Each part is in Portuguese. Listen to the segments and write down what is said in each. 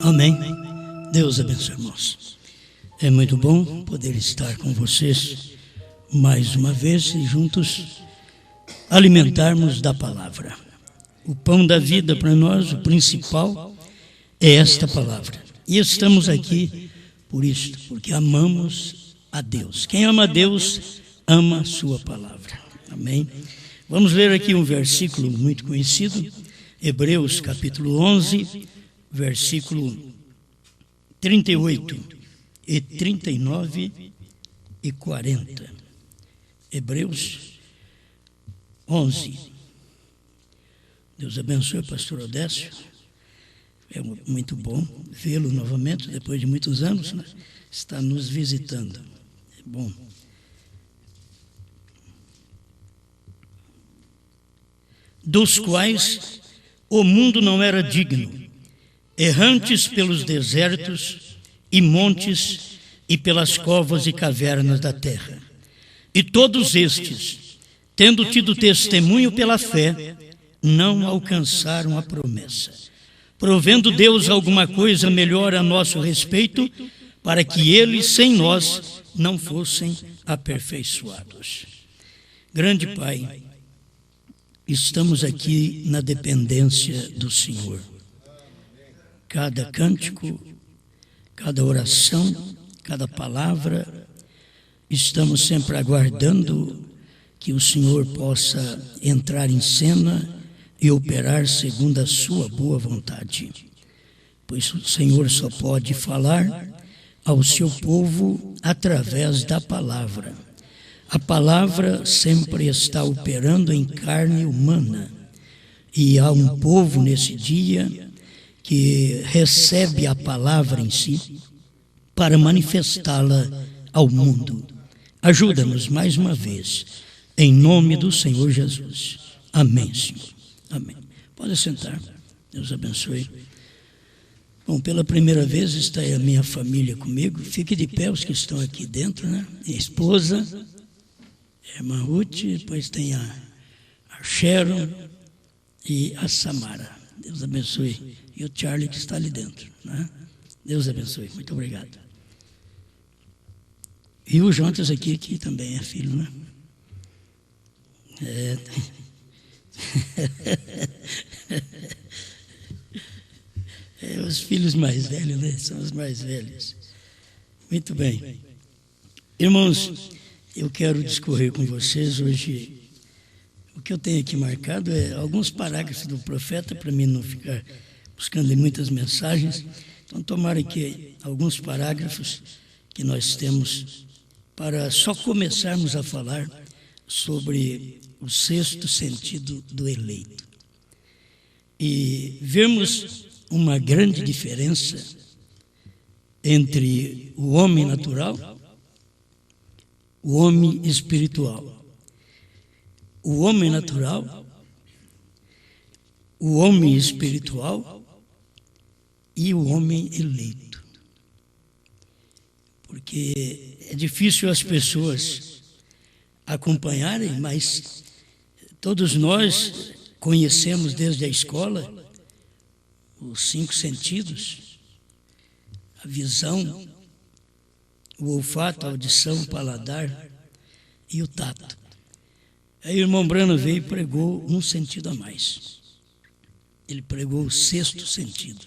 Amém. Deus abençoe, irmãos. É muito bom poder estar com vocês mais uma vez e juntos alimentarmos da palavra. O pão da vida para nós, o principal, é esta palavra. E estamos aqui por isto, porque amamos a Deus. Quem ama a Deus, ama a sua palavra. Amém. Vamos ler aqui um versículo muito conhecido, Hebreus capítulo 11, versículo 38 e 39 e 40. Hebreus 11. Deus abençoe o pastor Odécio. É muito bom vê-lo novamente, depois de muitos anos, né? Está nos visitando. É bom. Dos quais o mundo não era digno, errantes pelos desertos e montes e pelas covas e cavernas da terra. E todos estes, tendo tido testemunho pela fé, não alcançaram a promessa, provendo Deus alguma coisa melhor a nosso respeito, para que eles, sem nós, não fossem aperfeiçoados. Grande Pai, estamos aqui na dependência do Senhor. Cada cântico, cada oração, cada palavra, estamos sempre aguardando que o Senhor possa entrar em cena e operar segundo a sua boa vontade. Pois o Senhor só pode falar ao seu povo através da palavra. A palavra sempre está operando em carne humana. E há um povo nesse dia que recebe a palavra em si para manifestá-la ao mundo. Ajuda-nos mais uma vez, em nome do Senhor Jesus. Amém, Senhor. Amém. Pode sentar. Deus abençoe. Bom, pela primeira vez está a minha família comigo. Fique de pé os que estão aqui dentro, né? Minha esposa, a irmã Ruth, depois tem a Sharon e a Samara. Deus abençoe. E o Charlie que está ali dentro, né? Deus abençoe. Muito obrigado. E o Jontas aqui, que também é filho, né? Os filhos mais velhos, né? São os mais velhos. Muito bem. Irmãos, eu quero discorrer com vocês hoje. O que eu tenho aqui marcado é alguns parágrafos do profeta, para mim não ficar buscando muitas mensagens. Então, tomara aqui alguns parágrafos que nós temos para só começarmos a falar sobre o sexto sentido do eleito. E vermos uma grande diferença entre o homem natural, o homem espiritual. O homem natural, o homem espiritual e o homem eleito. Porque é difícil as pessoas acompanharem, mas todos nós conhecemos desde a escola os 5 sentidos: a visão, o olfato, a audição, o paladar e o tato. Aí o irmão Brano veio e pregou um sentido a mais. Ele pregou o sexto sentido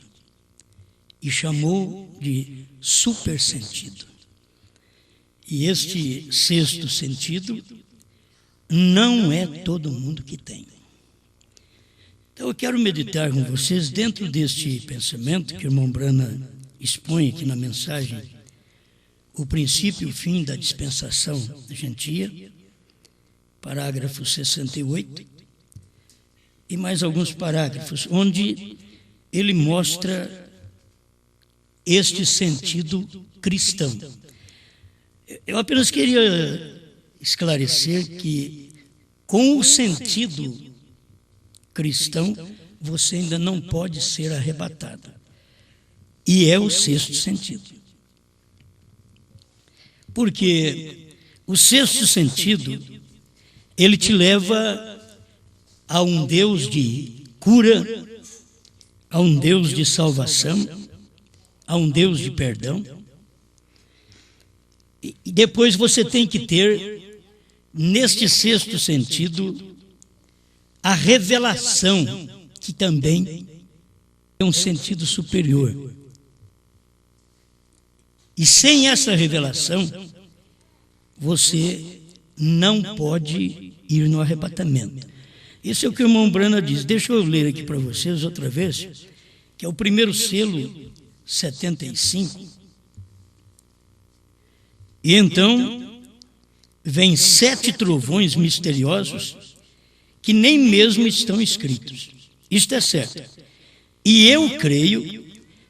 e chamou de super sentido. E este sexto sentido não é todo mundo que tem. Então eu quero meditar com vocês dentro deste pensamento que o irmão Brana expõe aqui na mensagem, o princípio e o fim da dispensação gentia, parágrafo 68, e mais alguns parágrafos, onde ele mostra este sentido cristão. Eu apenas queria esclarecer que, com o sentido cristão, você ainda não pode ser arrebatado. E é o sexto sentido. Porque o sexto sentido, ele te leva a um Deus de cura, a um Deus de salvação, a um Deus de perdão. E depois você tem que ter, neste sexto sentido, a revelação, que também é um sentido superior. E sem essa revelação, você não pode ir no arrebatamento. Isso é o que o irmão Brana diz. Deixa eu ler aqui para vocês outra vez, que é o primeiro selo, 75. E então vem 7 trovões misteriosos que nem mesmo estão escritos. Isto é certo. E eu creio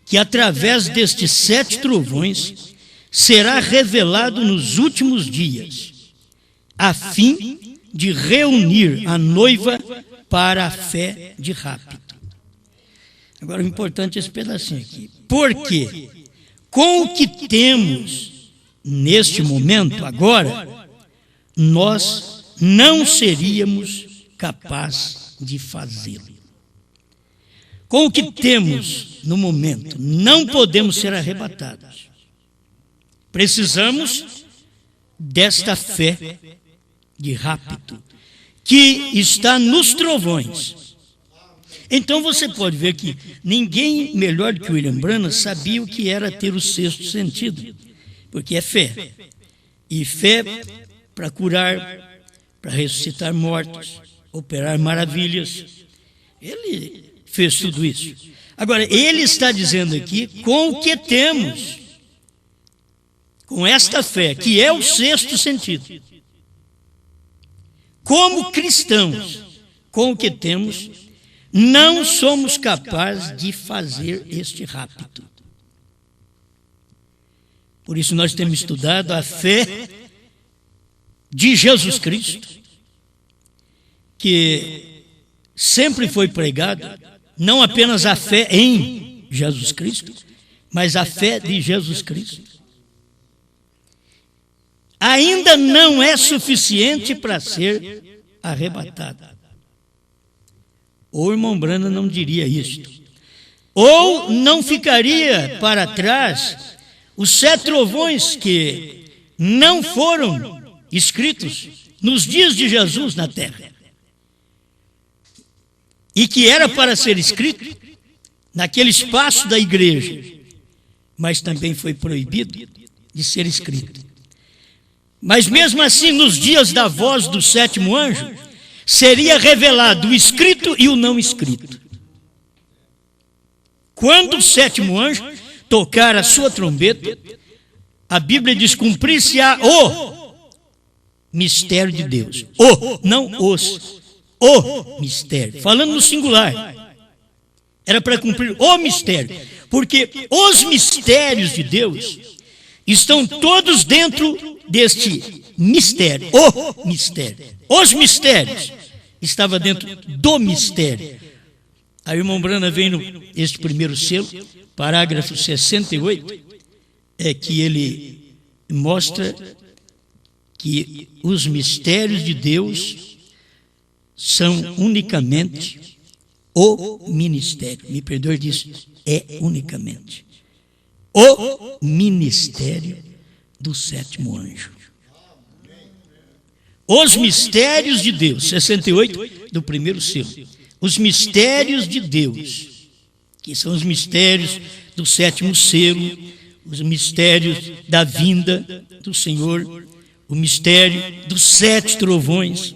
que através destes 7 trovões será revelado nos últimos dias, a fim de reunir a noiva para a fé de rapto. Agora, o importante é esse pedacinho aqui. Porque, com o que temos neste momento, agora, nós não seríamos capazes de fazê-lo. Com o que temos no momento, não podemos ser arrebatados. Precisamos desta fé de rapto, que está nos trovões. Então você pode ver que ninguém melhor do que o William Branham sabia o que era ter o sexto sentido, porque é fé. E fé para curar, para ressuscitar mortos, operar maravilhas. Ele fez tudo isso. Agora, ele está dizendo aqui, com o que temos, com esta fé, que é o sexto sentido. Como cristãos, com o que temos, não somos capazes de fazer este rapto. Por isso nós temos estudado a fé de Jesus Cristo, que sempre foi pregada, não apenas a fé em Jesus Cristo, mas a fé de Jesus Cristo. Ainda não é suficiente para ser arrebatada. Ou o irmão Branham não diria isto. Ou não ficaria para trás os 7 trovões que não foram escritos nos dias de Jesus na terra. E que era para ser escrito naquele espaço da igreja, mas também foi proibido de ser escrito. Mas mesmo assim, nos dias da voz do 7º anjo, seria revelado o escrito e o não escrito. Quando o 7º anjo tocar a sua trombeta, a Bíblia diz: cumprir-se-á o mistério de Deus. Não os. O mistério. Falando no singular. Era para cumprir o mistério. Porque os mistérios de Deus estão todos dentro deste mistério. O mistério. Os mistérios estavam dentro do mistério. Aí o irmão Branham vem neste primeiro selo, parágrafo 68, é que ele mostra que os mistérios de Deus são unicamente o ministério. Me perdoe disso, é unicamente o ministério do 7º anjo. Os mistérios de Deus, 68 do primeiro selo. Os mistérios de Deus, que são os mistérios do 7º selo, os mistérios da vinda do Senhor, o mistério dos 7 trovões,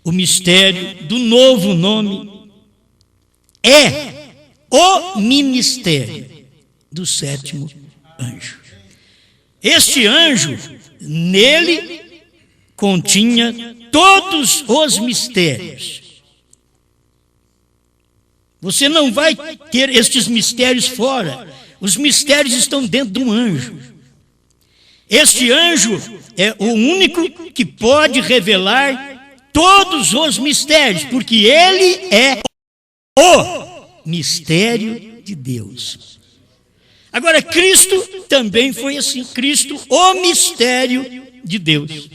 o mistério do novo nome, é o ministério do 7º anjo. Este anjo, nele, continha todos os mistérios. Você não vai ter estes mistérios fora. Os mistérios estão dentro de um anjo. Este anjo é o único que pode revelar todos os mistérios, porque ele é o mistério de Deus. Agora, Cristo também foi assim. Cristo, o mistério de Deus.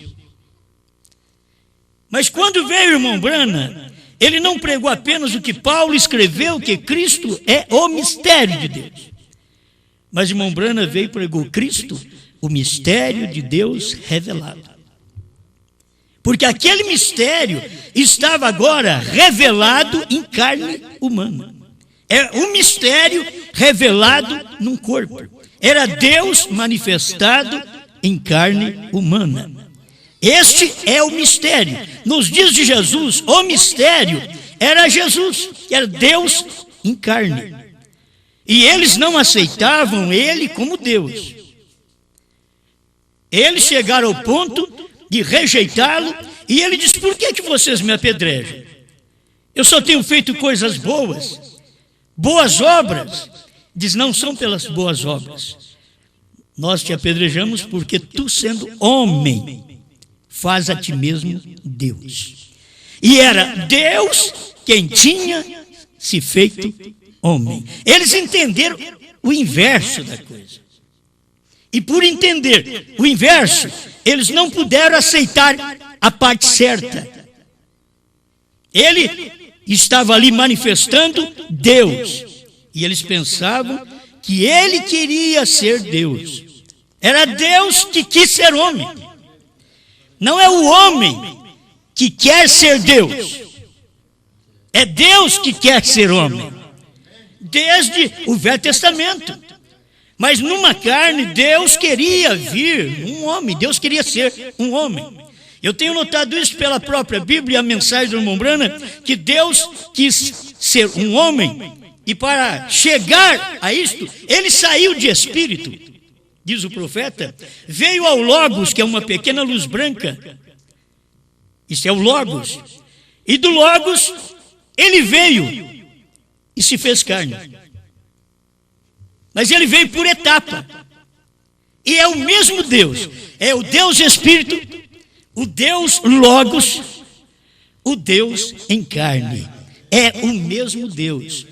Mas quando veio o irmão Branham, ele não pregou apenas o que Paulo escreveu, que Cristo é o mistério de Deus. Mas irmão Branham veio e pregou Cristo, o mistério de Deus revelado. Porque aquele mistério estava agora revelado em carne humana. É um mistério revelado num corpo. Era Deus manifestado em carne humana. Este é o mistério. Nos dias de Jesus, o mistério era Jesus, que era Deus em carne. E eles não aceitavam ele como Deus. Eles chegaram ao ponto de rejeitá-lo, e ele disse: por que vocês me apedrejam? Eu só tenho feito coisas boas, boas obras. Diz: não são pelas boas obras. Nós te apedrejamos porque tu, sendo homem, faz a ti mesmo Deus. E era Deus quem tinha se feito homem. Eles entenderam o inverso da coisa. E por entender o inverso, eles não puderam aceitar a parte certa. Ele estava ali manifestando Deus. E eles pensavam que ele queria ser Deus. Era Deus que quis ser homem. Não é o homem que quer ser Deus. É Deus que quer ser homem. Desde o Velho Testamento. Mas numa carne, Deus queria vir um homem. Deus queria ser um homem. Eu tenho notado isso pela própria Bíblia, a mensagem do irmão Branham, que Deus quis ser um homem. E para chegar a isto, ele saiu de espírito, diz o profeta, veio ao Logos, que é uma pequena luz branca. Isso é o Logos. E do Logos, ele veio e se fez carne. Mas ele veio por etapa. E é o mesmo Deus. É o Deus Espírito, o Deus Logos, o Deus em carne. É o mesmo Deus.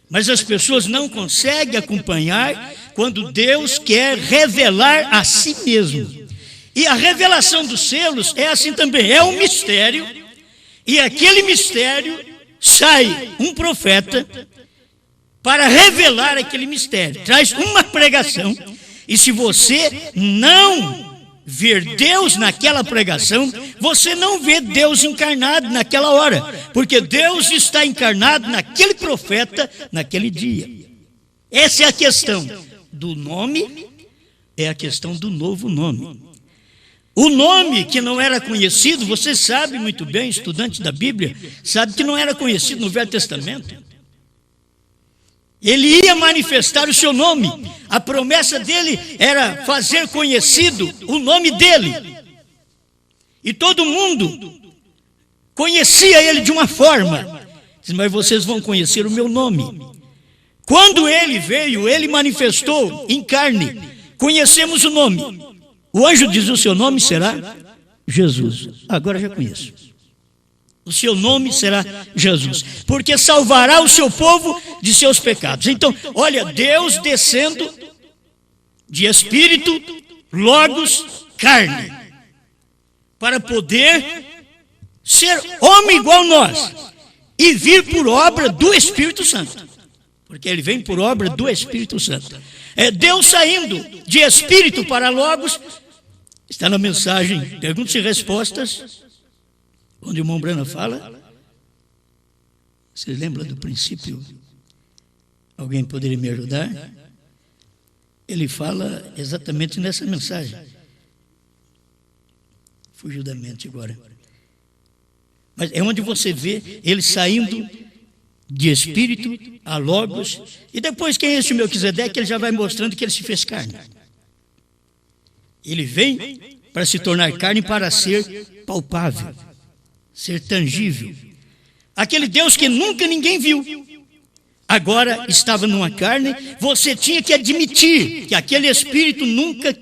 Mas as pessoas não conseguem acompanhar quando Deus quer revelar a si mesmo. E a revelação dos selos é assim também. É um mistério. E aquele mistério sai um profeta para revelar aquele mistério. Traz uma pregação. E se você não ver Deus naquela pregação, você não vê Deus encarnado naquela hora, porque Deus está encarnado naquele profeta, naquele dia. Essa é a questão do nome, é a questão do novo nome. O nome que não era conhecido, você sabe muito bem, estudante da Bíblia, sabe que não era conhecido no Velho Testamento. Ele ia manifestar o seu nome. A promessa dele era fazer conhecido o nome dele. E todo mundo conhecia ele de uma forma. Diz: mas vocês vão conhecer o meu nome. Quando ele veio, ele manifestou em carne. Conhecemos o nome. O anjo diz: o seu nome será Jesus. Agora já conheço. O seu nome será Jesus, porque salvará o seu povo de seus pecados. Então, olha, Deus descendo de espírito, logos, carne, para poder ser homem igual nós e vir por obra do Espírito Santo, porque ele vem por obra do Espírito Santo. É Deus saindo de espírito para logos. Está na mensagem Perguntas e Respostas, onde o irmão Branham fala. Vocês lembram do princípio? Alguém poderia me ajudar? Ele fala exatamente nessa mensagem. Fugiu da mente agora. Mas é onde você vê ele saindo de espírito a logos. E depois, quem é esse Melquisedeque? Ele já vai mostrando que ele se fez carne. Ele vem para se tornar carne, para ser palpável, ser tangível. Aquele Deus que nunca ninguém viu, agora estava numa carne. Você tinha que admitir que aquele Espírito nunca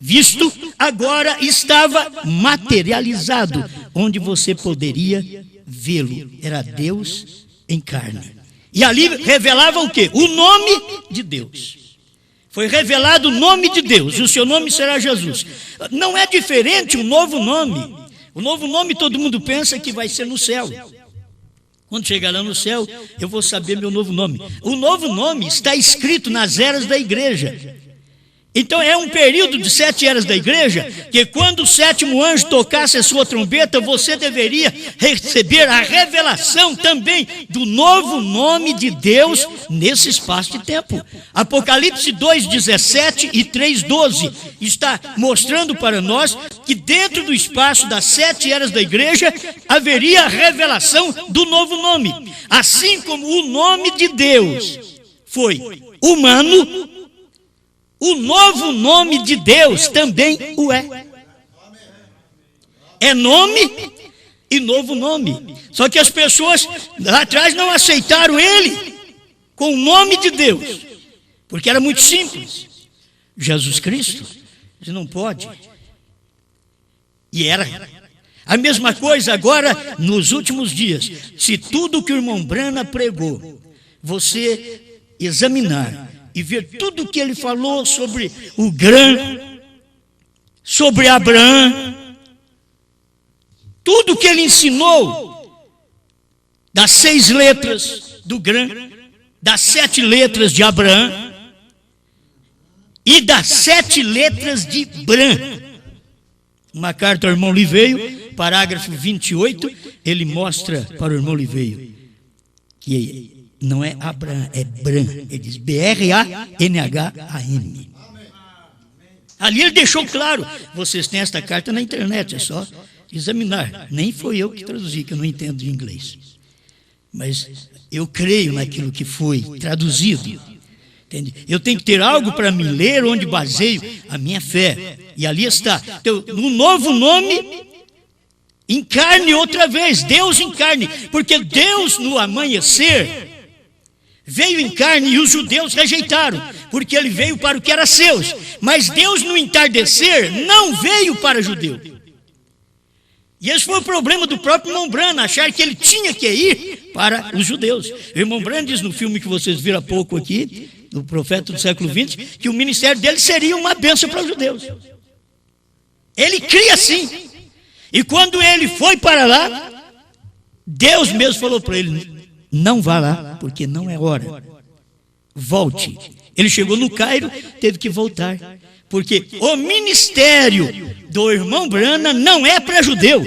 visto, agora estava materializado, onde você poderia vê-lo. Era Deus em carne. E ali revelava o quê? O nome de Deus. Foi revelado o nome de Deus, e o seu nome será Jesus. Não é diferente o novo nome. O novo nome todo mundo pensa que vai ser no céu. Quando chegar lá no céu, eu vou saber meu novo nome. O novo nome está escrito nas eras da igreja. Então é um período de 7 eras da igreja, que quando o 7º anjo tocasse a sua trombeta, você deveria receber a revelação também do novo nome de Deus nesse espaço de tempo. Apocalipse 2:17 e 3:12 está mostrando para nós que dentro do espaço das 7 eras da igreja haveria a revelação do novo nome. Assim como o nome de Deus foi humano, o novo nome de Deus também o é. É nome e novo nome. Só que as pessoas lá atrás não aceitaram ele com o nome de Deus, porque era muito simples. Jesus Cristo, você não pode. E era. A mesma coisa agora nos últimos dias. Se tudo que o irmão Brana pregou, você examinar e ver tudo o que ele falou sobre o Grã, sobre Abraão, tudo o que ele ensinou das 6 letras do Grã, das 7 letras de Abraão e das 7 letras de Brã. Uma carta ao irmão Liveio, parágrafo 28, ele mostra para o irmão Liveio que não é Abraão, é Bran. Ele diz Branham. Ali ele deixou claro. Vocês têm esta carta na internet, é só examinar. Nem foi eu que traduzi, que eu não entendo de inglês. Mas eu creio naquilo que foi traduzido. Entende? Eu tenho que ter algo para me ler onde baseio a minha fé. E ali está. Então, no novo nome, encarne outra vez. Deus encarne. Porque Deus no amanhecer veio em carne e os judeus rejeitaram, porque ele veio para o que era seus. Mas Deus no entardecer não veio para judeu. E esse foi o problema do próprio irmão Brana, achar que ele tinha que ir para os judeus. O irmão Brana diz no filme que vocês viram há pouco aqui, do profeta do século XX, que o ministério dele seria uma bênção para os judeus. Ele cria assim. E quando ele foi para lá, Deus mesmo falou para ele: não vá lá, porque não é hora. Volte. Ele chegou no Cairo, teve que voltar. Porque o ministério do irmão Brana não é para judeu.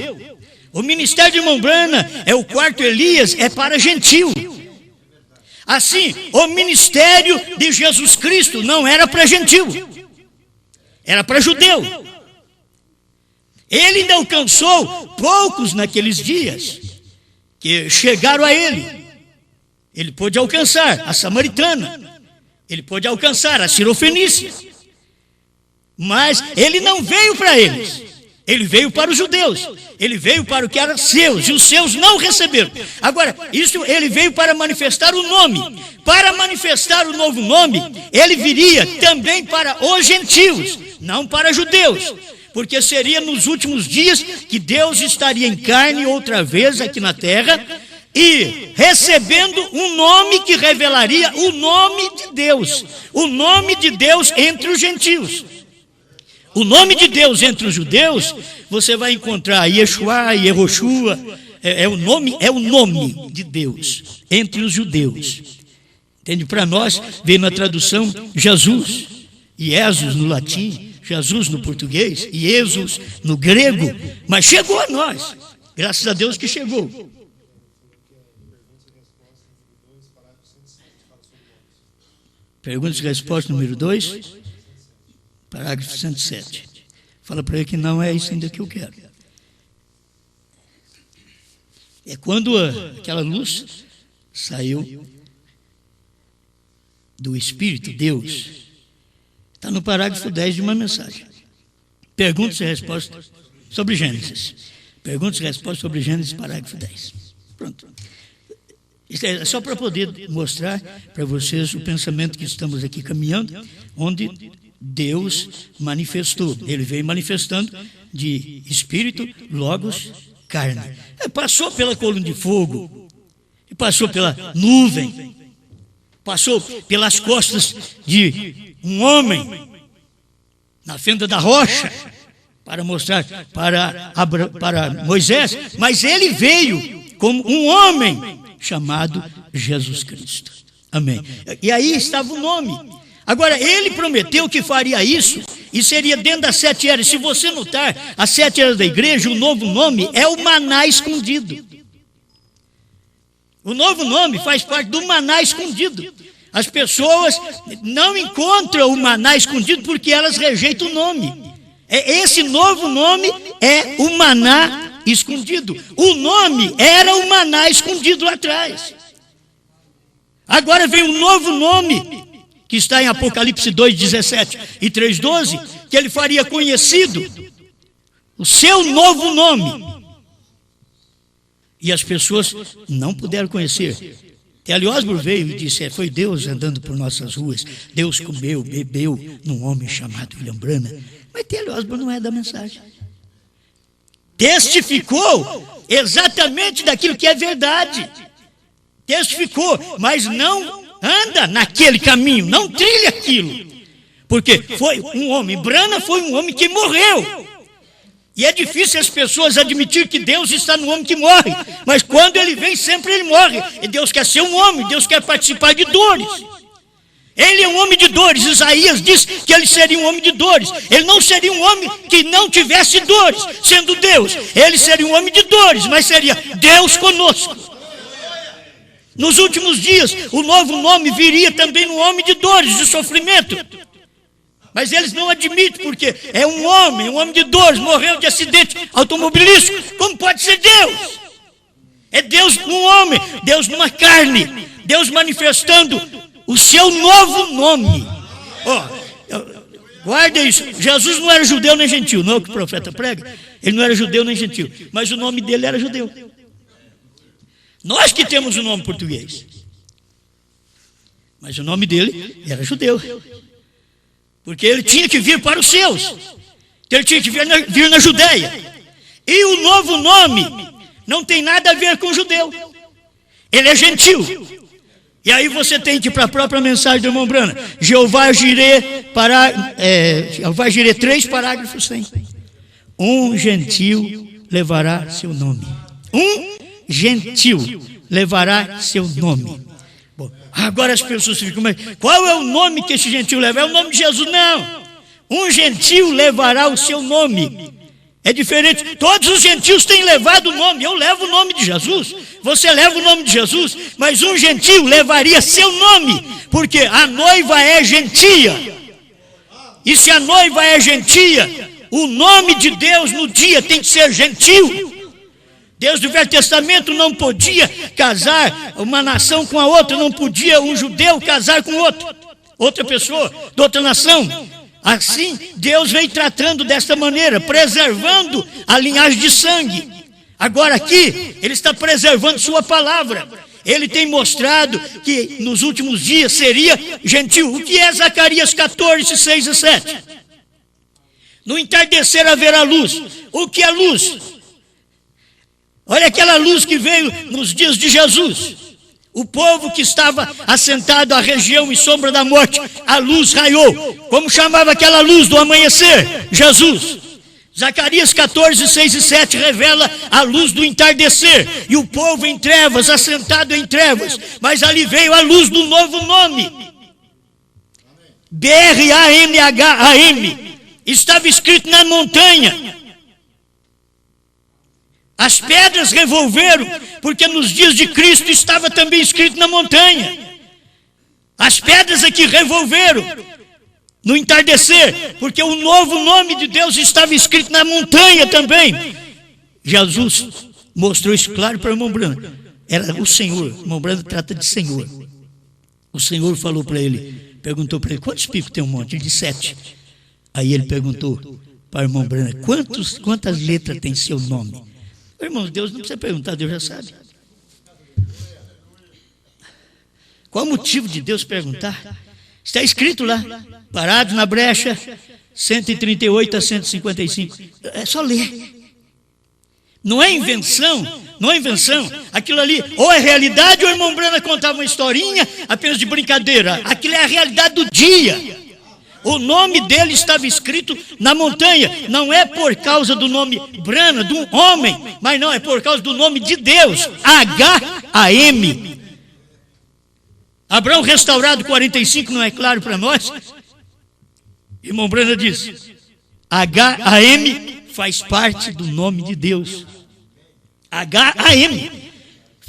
O ministério do irmão Brana é o quarto Elias, é para gentil. Assim, o ministério de Jesus Cristo não era para gentil, era para judeu. Ele ainda alcançou poucos naqueles dias que chegaram a ele. Ele pôde alcançar a samaritana, ele pôde alcançar a cirofenícia, mas ele não veio para eles, ele veio para os judeus, ele veio para o que era seus, e os seus não receberam. Agora, isso ele veio para manifestar o nome. Para manifestar o novo nome, ele viria também para os gentios, não para judeus, porque seria nos últimos dias que Deus estaria em carne outra vez aqui na terra, e recebendo um nome que revelaria o nome de Deus, o nome de Deus entre os gentios. O nome de Deus entre os judeus, você vai encontrar Yeshua, Yehoshua, é o nome de Deus entre os judeus. Entende? Para nós, veio na tradução Jesus, Jesus no latim, Jesus no português, e Jesus no grego, mas chegou a nós, graças a Deus que chegou. Perguntas e respostas número 2, parágrafo 107. Fala para ele que não é isso ainda que eu quero. É quando aquela luz saiu do Espírito, Deus. Está no parágrafo 10 de uma mensagem. Perguntas e respostas sobre Gênesis. Perguntas e respostas sobre Gênesis, parágrafo 10. Pronto. Isso é só para poder mostrar para vocês o pensamento que estamos aqui caminhando, onde Deus manifestou. Ele veio manifestando de espírito, logos, carne. Passou pela coluna de fogo, passou pela nuvem, passou pelas costas de um homem na fenda da rocha para mostrar para Moisés, mas ele veio como um homem chamado Jesus Cristo. Amém. E aí estava o nome. Agora, ele prometeu que faria isso e seria dentro das 7 eras. Se você notar, as 7 eras da igreja, o novo nome é o maná escondido. O novo nome faz parte do maná escondido. As pessoas não encontram o maná escondido porque elas rejeitam o nome. Esse novo nome é o maná escondido. O nome era o maná escondido lá atrás. Agora vem um novo nome, que está em Apocalipse 2:17 e 3:12, que ele faria conhecido o seu novo nome. E as pessoas não puderam conhecer. T.L. Osborne veio e disse, foi Deus andando por nossas ruas. Deus comeu, bebeu num homem chamado William Branham. Mas T.L. Osborne não é da mensagem. Testificou exatamente daquilo que é verdade. Testificou, mas não anda naquele caminho, não trilha aquilo. Porque foi um homem, Branham foi um homem que morreu. E é difícil as pessoas admitir que Deus está no homem que morre. Mas quando ele vem, sempre ele morre. E Deus quer ser um homem, Deus quer participar de dores. Ele é um homem de dores. Isaías diz que ele seria um homem de dores. Ele não seria um homem que não tivesse dores, sendo Deus. Ele seria um homem de dores, mas seria Deus conosco. Nos últimos dias, o novo nome viria também no homem de dores, de sofrimento. Mas eles não admitem, porque é um homem de dores, morreu de acidente automobilístico. Como pode ser Deus? É Deus num homem, Deus numa carne, Deus manifestando o seu novo nome. Guarda isso, Jesus não era judeu nem gentil, não é o que o profeta prega? Ele não era judeu nem gentil, mas o nome dele era judeu. Nós que temos o nome português. Mas o nome dele era judeu. Porque ele tinha que vir para os seus. Então ele tinha que vir na Judéia. E o novo nome não tem nada a ver com o judeu. Ele é gentil. E aí você tem que ir para a própria mensagem do irmão Branham. Jeová Jireh, Jeová Jireh 3, parágrafo 100. Um gentil levará seu nome. Um gentil levará seu nome. Bom, agora as pessoas ficam, mas qual é o nome que esse gentil leva? É o nome de Jesus? Não. Um gentil levará o seu nome. É diferente. Todos os gentios têm levado o nome. Eu levo o nome de Jesus. Você leva o nome de Jesus. Mas um gentil levaria seu nome. Porque a noiva é gentia. E se a noiva é gentia, o nome de Deus no dia tem que ser gentil. Deus do Velho Testamento não podia casar uma nação com a outra, não podia um judeu casar com outra pessoa, de outra nação. Assim, Deus vem tratando desta maneira, preservando a linhagem de sangue. Agora aqui, Ele está preservando sua palavra. Ele tem mostrado que nos últimos dias seria gentil. O que é Zacarias 14, 6 e 7? No entardecer haverá luz. O que é luz? Olha aquela luz que veio nos dias de Jesus. O povo que estava assentado à região e sombra da morte, a luz raiou. Como chamava aquela luz do amanhecer? Jesus. Zacarias 14, 6 e 7 revela a luz do entardecer. E o povo em trevas, assentado em trevas. Mas ali veio a luz do novo nome. B-R-A-N-H-A-M. Estava escrito na montanha. As pedras revolveram, porque nos dias de Cristo estava também escrito na montanha. As pedras aqui revolveram no entardecer, porque o novo nome de Deus estava escrito na montanha também. Jesus mostrou isso claro para o irmão Branham. Era o Senhor, o irmão Branham trata de Senhor. O Senhor falou para ele, perguntou para ele, quantos picos tem um monte? Ele disse 7. Aí ele perguntou para o irmão Branham, quantas letras tem seu nome? Irmãos, Deus não precisa perguntar, Deus já sabe. Qual o motivo de Deus perguntar? Está escrito lá, parado na brecha, 138 a 155. É só ler. Não é invenção, não é invenção. Aquilo ali, ou é realidade, ou o irmão Branham contava uma historinha apenas de brincadeira. Aquilo é a realidade do dia. O nome dele estava escrito na montanha. Não é por causa do nome Brana, de um homem, mas não, é por causa do nome de Deus. H-A-M. Abraão restaurado 45, não é claro para nós? Irmão Brana diz, H-A-M faz parte do nome de Deus. H-A-M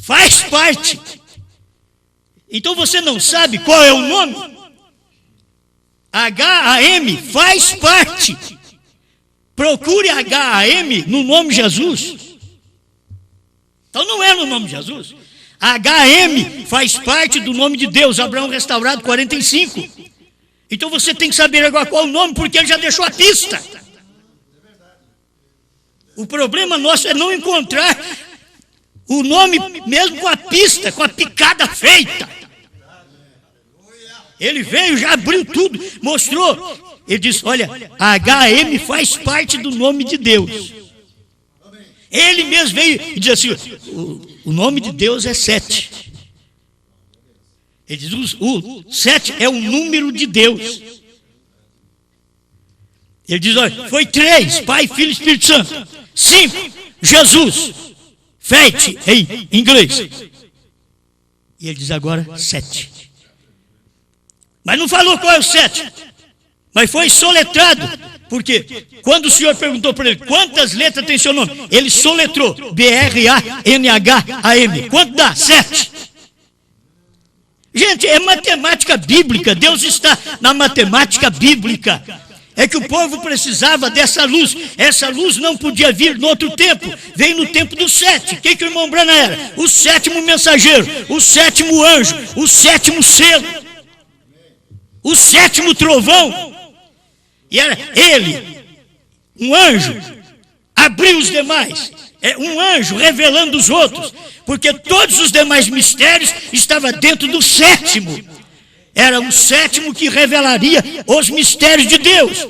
faz parte. Então você não sabe qual é o nome? H-A-M faz parte. Procure H-A-M no nome Jesus. Então não é no nome de Jesus. H-A-M faz parte do nome de Deus. Abraão restaurado 45. Então você tem que saber agora qual é o nome, porque ele já deixou a pista. O problema nosso é não encontrar o nome mesmo com a pista, com a picada feita. Ele veio, já abriu tudo, mostrou. Ele disse, olha, H-A-M faz parte do nome de Deus. Ele mesmo veio e disse assim, o nome de Deus é 7. Ele diz, o 7 é o número de Deus. Ele diz, olha, foi 3, Pai, Filho e Espírito Santo. 5, Jesus. Fete, em inglês. E ele diz agora 7. Mas não falou qual é o 7. Mas foi soletrado. Porque quando o Senhor perguntou para ele, quantas letras tem seu nome? Ele soletrou, B-R-A-N-H-A-M. Quanto dá? 7. Gente, é matemática bíblica. Deus está na matemática bíblica. É que o povo precisava dessa luz. Essa luz não podia vir no outro tempo. Veio no tempo do 7. Quem que o irmão Brana era? O 7º mensageiro, o 7º anjo, o 7º selo, o 7º trovão. E era ele, um anjo, abriu os demais. É um anjo revelando os outros. Porque todos os demais mistérios estavam dentro do 7º. Era o 7º que revelaria os mistérios de Deus.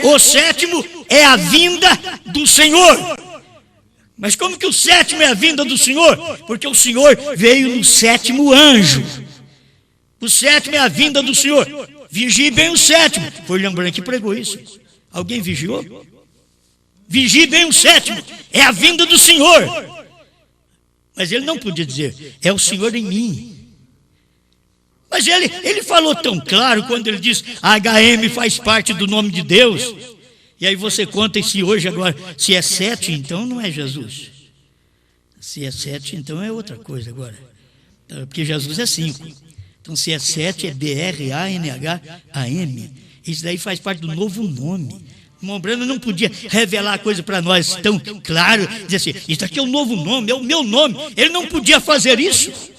O 7º é a vinda do Senhor. Mas como que o 7º é a vinda do Senhor? Porque o Senhor veio no 7º anjo. O 7º é a vinda do Senhor. Vigie bem o 7º. Foi William Branham que pregou isso. Alguém vigiou? Vigie bem o 7º. É a vinda do Senhor. Mas ele não podia dizer, é o Senhor em mim. Mas ele falou tão claro quando ele diz, H-M faz parte do nome de Deus. E aí você conta se hoje agora, se é 7, então não é Jesus. Se é 7, então é outra coisa agora. Porque Jesus é 5. Então se é 7, é B-R-A-N-H-A-M. Isso daí faz parte do novo nome. O irmão Brana não podia revelar a coisa para nós tão claro, dizer assim, isso aqui é o novo nome, é o meu nome. Ele não podia fazer isso.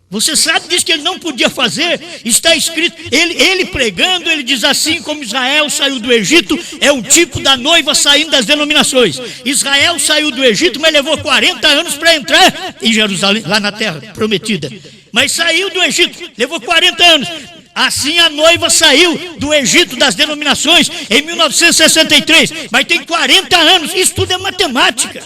Você sabe disso que ele não podia fazer? Está escrito, ele pregando, ele diz assim, como Israel saiu do Egito, é um tipo da noiva saindo das denominações. Israel saiu do Egito, mas levou 40 anos para entrar em Jerusalém, lá na terra prometida. Mas saiu do Egito, levou 40 anos. Assim a noiva saiu do Egito das denominações em 1963, mas tem 40 anos, isso tudo é matemática.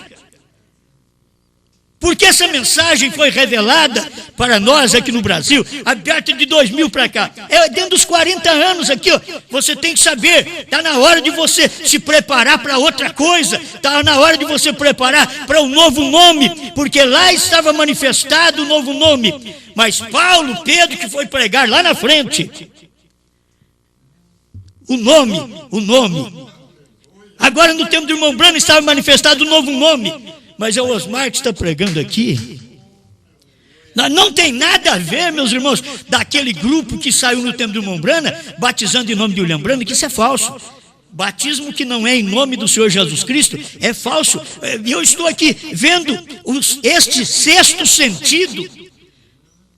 Porque essa mensagem foi revelada para nós aqui no Brasil, aberta de 2000 para cá. É dentro dos 40 anos aqui, ó, você tem que saber, está na hora de você se preparar para outra coisa, está na hora de você preparar para um novo nome, porque lá estava manifestado o novo nome. Mas Paulo, Pedro, que foi pregar lá na frente, o nome. Agora no tempo do irmão Brana estava manifestado o novo nome. Mas é o Osmar que está pregando aqui. Não tem nada a ver, meus irmãos, daquele grupo que saiu no tempo do irmão Brana, batizando em nome de William Brana, que isso é falso. Batismo que não é em nome do Senhor Jesus Cristo é falso. Eu estou aqui vendo este sexto sentido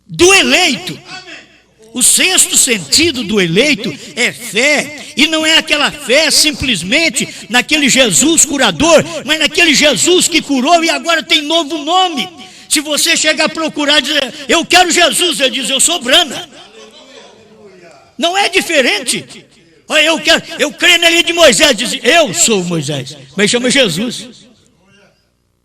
do eleito. O sexto sentido do eleito é fé, e não é aquela fé simplesmente naquele Jesus curador, mas naquele Jesus que curou e agora tem novo nome. Se você chegar a procurar e dizer, eu quero Jesus, ele diz, eu sou Brana. Não é diferente. Eu creio na lei de Moisés, diz, eu sou Moisés, mas chama Jesus.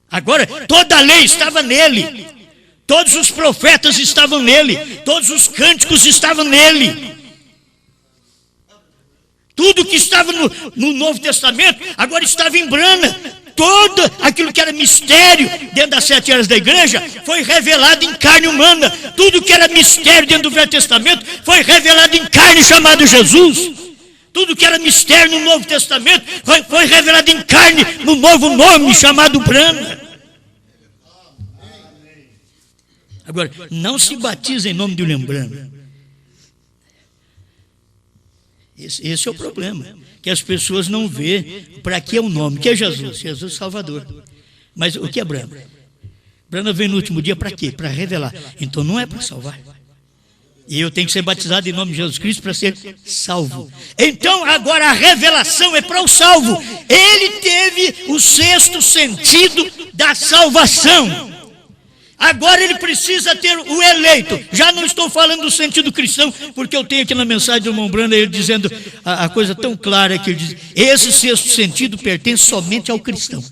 Agora, toda a lei estava nele. Todos os profetas estavam nele, todos os cânticos estavam nele. Tudo que estava no Novo Testamento, agora estava em Brana. Todo aquilo que era mistério dentro das 7 eras da igreja foi revelado em carne humana. Tudo que era mistério dentro do Velho Testamento foi revelado em carne, chamado Jesus. Tudo que era mistério no Novo Testamento foi revelado em carne no novo nome, chamado Brana. Agora, não se batiza em nome de William Branham. Esse é o problema, que as pessoas não vê para que é o nome, que é Jesus, Jesus Salvador. Mas o que é Branham? Branham veio no último dia para quê? Para revelar. Então não é para salvar. E eu tenho que ser batizado em nome de Jesus Cristo para ser salvo. Então agora a revelação é para o salvo. Ele teve o sexto sentido da salvação. Agora ele precisa ter o eleito. Já não estou falando do sentido cristão, porque eu tenho aqui na mensagem do irmão Branham ele dizendo a coisa tão clara que ele diz: esse sexto sentido pertence somente ao cristão.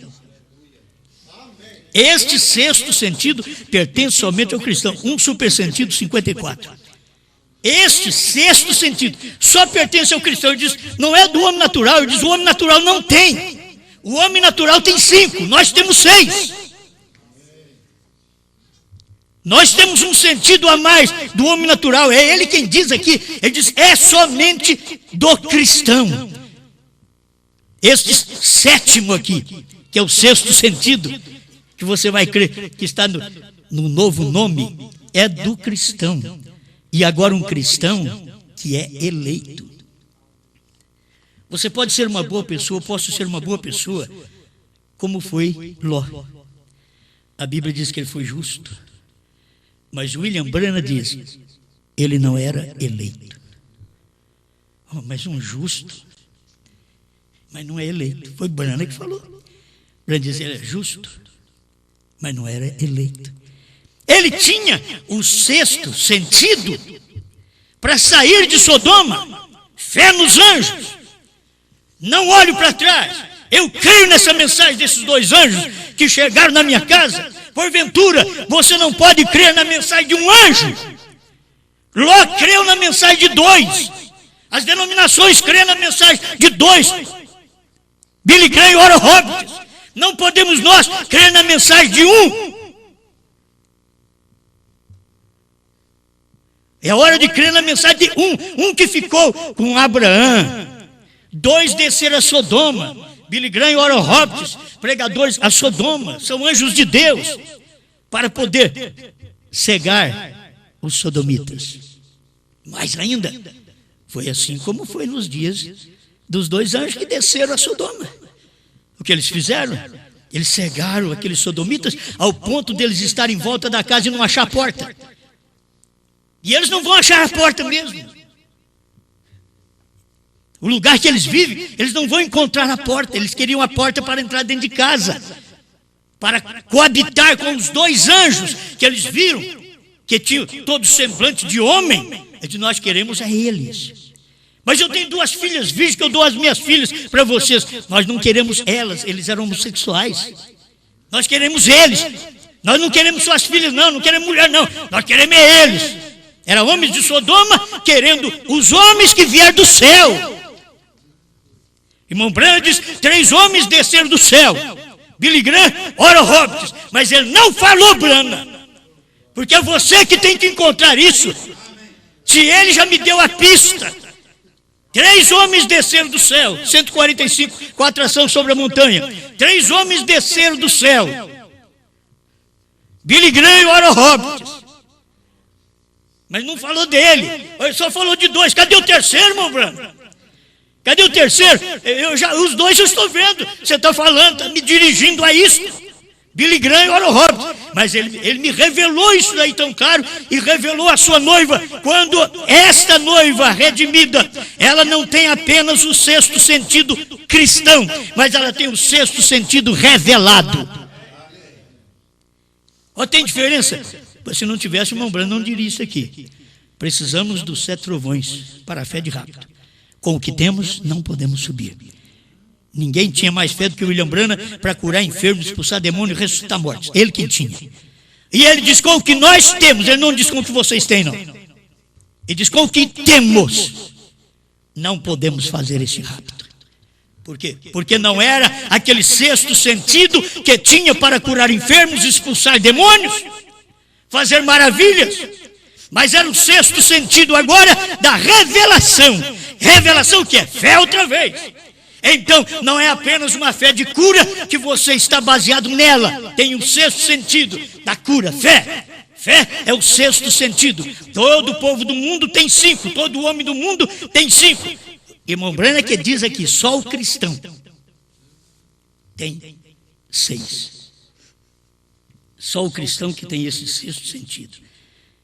Este sexto sentido pertence somente ao cristão. Um super sentido 54. Este sexto sentido só pertence ao cristão. Ele diz, não é do homem natural. Ele diz, o homem natural não tem. O homem natural tem 5, nós temos 6. Nós temos um sentido a mais do homem natural. É ele quem diz aqui. Ele diz, é somente do cristão. Este sétimo aqui, que é o sexto sentido, que você vai crer que está no novo nome, é do cristão. E agora um cristão que é eleito. Você pode ser uma boa pessoa, eu posso ser uma boa pessoa, como foi Ló. A Bíblia diz que ele foi justo. Mas William Branham diz, ele não era eleito. Oh, mas um justo, mas não é eleito. Foi Branham que falou. Branham diz, ele é justo, mas não era eleito. Ele tinha o sexto sentido para sair de Sodoma. Fé nos anjos. Não olho para trás. Eu creio nessa mensagem desses 2 anjos que chegaram na minha casa. Porventura, você não pode crer na mensagem de um anjo. Ló creu na mensagem de 2. As denominações creem na mensagem de 2. Billy Graham e Oral Roberts. Não podemos nós crer na mensagem de 1. É hora de crer na mensagem de 1. Um que ficou com Abraão. 2 desceram a Sodoma. Billy Graham e Oral Roberts, pregadores a Sodoma, são anjos de Deus, para poder cegar os sodomitas. Mais ainda, foi assim como foi nos dias dos 2 anjos que desceram a Sodoma. O que eles fizeram? Eles cegaram aqueles sodomitas ao ponto deles estarem em volta da casa e não achar a porta. E eles não vão achar a porta mesmo. O lugar que eles vivem, eles não vão encontrar a porta. Eles queriam a porta para entrar dentro de casa, para coabitar com os 2 anjos que eles viram, que tinham todo semblante de homem. Nós queremos a eles. Mas eu tenho 2 filhas virgens que eu dou as minhas filhas para vocês. Nós não queremos elas, eles eram homossexuais. Nós queremos eles. Nós não queremos suas filhas, não queremos mulher, não. Nós queremos eles. Eram homens de Sodoma querendo os homens que vieram do céu. Irmão Branham diz, 3 homens desceram do céu. Billy Graham, Oral Roberts. Mas ele não falou Branham. Porque é você que tem que encontrar isso. Se ele já me deu a pista. 3 homens desceram do céu. 145, com a atração sobre a montanha. 3 homens desceram do céu. Billy Graham e Oral Roberts. Mas não falou dele. Ele só falou de 2. Cadê o terceiro, irmão Branham? Cadê o terceiro? Os 2 eu estou vendo. Você está falando, está me dirigindo a isso. Billy Graham e Oral Roberts. Mas ele me revelou isso daí tão claro. E revelou a sua noiva. Quando esta noiva redimida, ela não tem apenas o sexto sentido cristão, mas ela tem o sexto sentido revelado. Tem diferença? Se não tivesse, o irmão Branham não diria isso aqui. Precisamos dos 7 trovões para a fé de rápido. Com o que temos, não podemos subir. Ninguém tinha mais fé do que o William Branham para curar enfermos, expulsar demônios e ressuscitar mortos. Ele quem tinha. E ele diz com o que nós temos, ele não diz com o que vocês têm, não. Ele diz com o que temos. não podemos fazer esse rapto. Por quê? Porque não era aquele sexto sentido que tinha para curar enfermos, expulsar demônios, fazer maravilhas, mas era o sexto sentido agora da revelação. Revelação que é fé outra vez. Então, não é apenas uma fé de cura que você está baseado nela. Tem um sexto sentido da cura, fé. Fé é o sexto sentido. Todo o povo do mundo tem 5. Todo homem do mundo tem 5. Irmão Branham que diz aqui, só o cristão tem 6. Só o cristão que tem esse sexto sentido.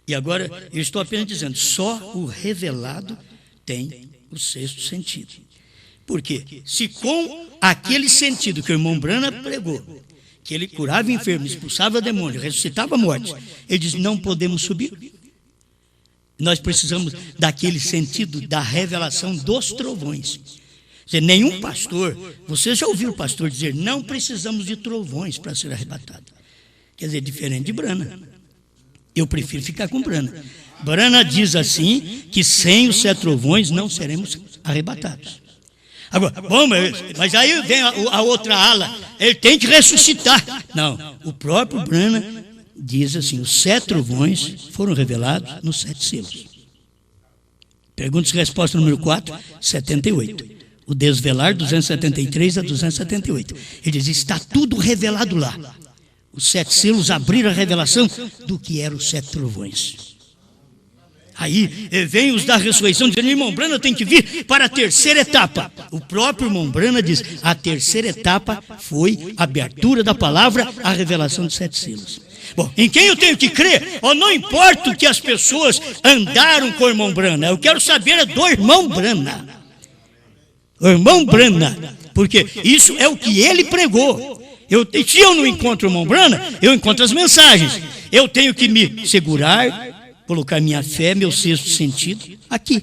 E agora, eu estou apenas dizendo, só o revelado tem o sexto sentido. Por quê? Se com aquele sentido que o irmão Branham pregou, que ele curava enfermos, expulsava demônios, ressuscitava mortes, ele diz, não podemos subir. Nós precisamos daquele sentido da revelação dos trovões. Quer dizer, nenhum pastor, você já ouviu o pastor dizer, não precisamos de trovões para ser arrebatado. Quer dizer, diferente de Branham. Eu prefiro ficar com Branham. Branham diz assim, que sem os 7 trovões não seremos arrebatados. Agora, bom, mas aí vem a outra ala, ele tem que ressuscitar. Não, o próprio Branham diz assim, os 7 trovões foram revelados nos 7 selos. Perguntas e resposta número 4, 78. O desvelar 273 a 278. Ele diz, está tudo revelado lá. Os 7 selos abriram a revelação do que eram os 7 trovões. Aí vem os da ressurreição dizendo, irmão Branham tem que vir para a terceira etapa. O próprio irmão Branham diz, a terceira etapa foi a abertura da palavra, a revelação dos 7 selos. Bom, em quem eu tenho que crer? Oh, não importa o que as pessoas andaram com o irmão Branham, eu quero saber do irmão Branham. O irmão Branham, porque isso é o que ele pregou. Se eu não encontro o irmão Branham, eu encontro as mensagens. Eu tenho que me segurar, colocar minha fé, meu sexto sentido, aqui.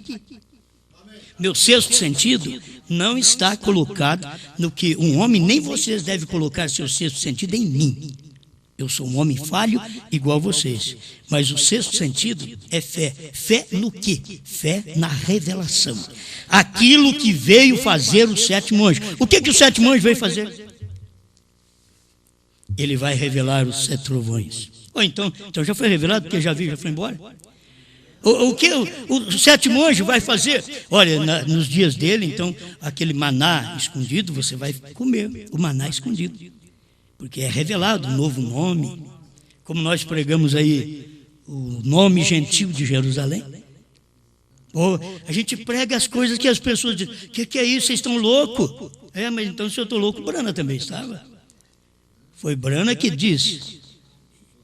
Meu sexto sentido não está colocado no que um homem, nem vocês devem colocar seu sexto sentido em mim. Eu sou um homem falho, igual vocês. Mas o sexto sentido é fé. Fé no quê? Fé na revelação. Aquilo que veio fazer o 7º anjo. O que o 7º anjo veio fazer? Ele vai revelar os 7 trovões. Ou então já foi revelado, porque já viu, já foi embora. O que o 7º anjo vai fazer? Olha, nos dias dele, então, aquele maná escondido, você vai comer o maná escondido. Porque é revelado um novo nome. Como nós pregamos aí, o nome gentil de Jerusalém. Ou a gente prega as coisas que as pessoas dizem, que é isso, vocês estão loucos? Mas então se eu estou louco, Branham também estava. Foi Branham que disse